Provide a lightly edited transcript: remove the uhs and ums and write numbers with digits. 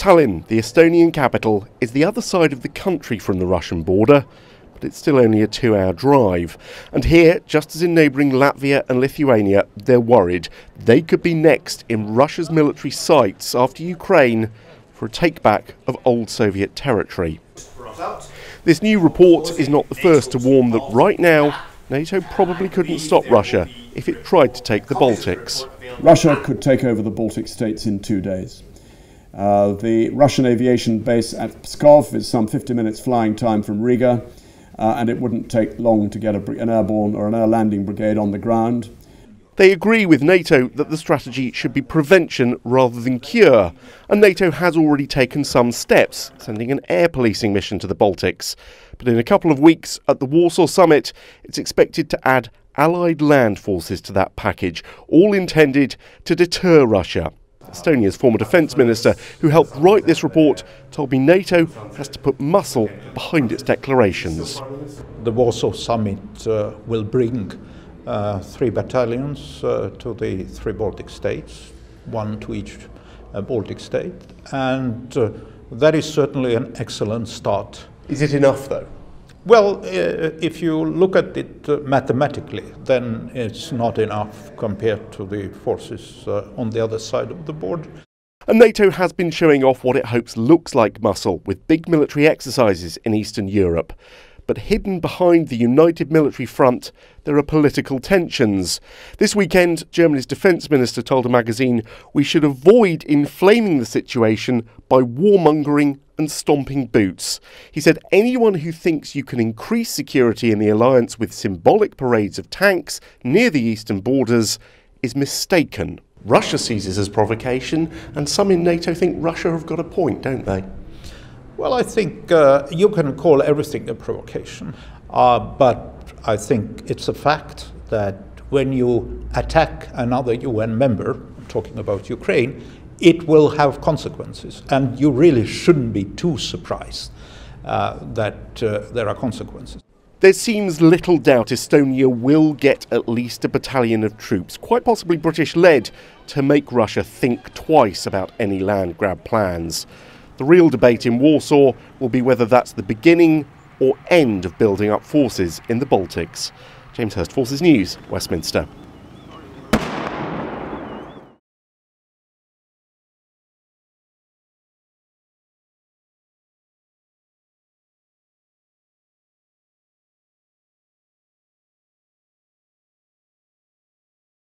Tallinn, the Estonian capital, is the other side of the country from the Russian border, but it's still only a 2-hour drive. And here, just as in neighbouring Latvia and Lithuania, they're worried they could be next in Russia's military sights after Ukraine for a take-back of old Soviet territory. This new report is not the first to warn that right now, NATO probably couldn't stop Russia if it tried to take the Baltics. Russia could take over the Baltic states in 2 days. The Russian aviation base at Pskov is some 50 minutes flying time from Riga, and it wouldn't take long to get an airborne or an air landing brigade on the ground. They agree with NATO that the strategy should be prevention rather than cure, and NATO has already taken some steps, sending an air policing mission to the Baltics. But in a couple of weeks at the Warsaw summit, it's expected to add Allied land forces to that package, all intended to deter Russia. Estonia's former defence minister, who helped write this report, told me NATO has to put muscle behind its declarations. The Warsaw summit will bring 3 battalions to the 3 Baltic states, 1 to each Baltic state, and that is certainly an excellent start. Is it enough, though? Well, if you look at it mathematically, then it's not enough compared to the forces on the other side of the border. And NATO has been showing off what it hopes looks like muscle with big military exercises in Eastern Europe. But hidden behind the united military front, there are political tensions. This weekend, Germany's defence minister told a magazine we should avoid inflaming the situation by warmongering and stomping boots. He said anyone who thinks you can increase security in the alliance with symbolic parades of tanks near the eastern borders is mistaken. Russia sees this as provocation, and some in NATO think Russia have got a point, don't they? Well, I think you can call everything a provocation, but I think it's a fact that when you attack another UN member, I'm talking about Ukraine, it will have consequences, and you really shouldn't be too surprised that there are consequences. There seems little doubt Estonia will get at least a battalion of troops, quite possibly British-led, to make Russia think twice about any land grab plans. The real debate in Warsaw will be whether that's the beginning or end of building up forces in the Baltics. James Hurst, Forces News, Westminster.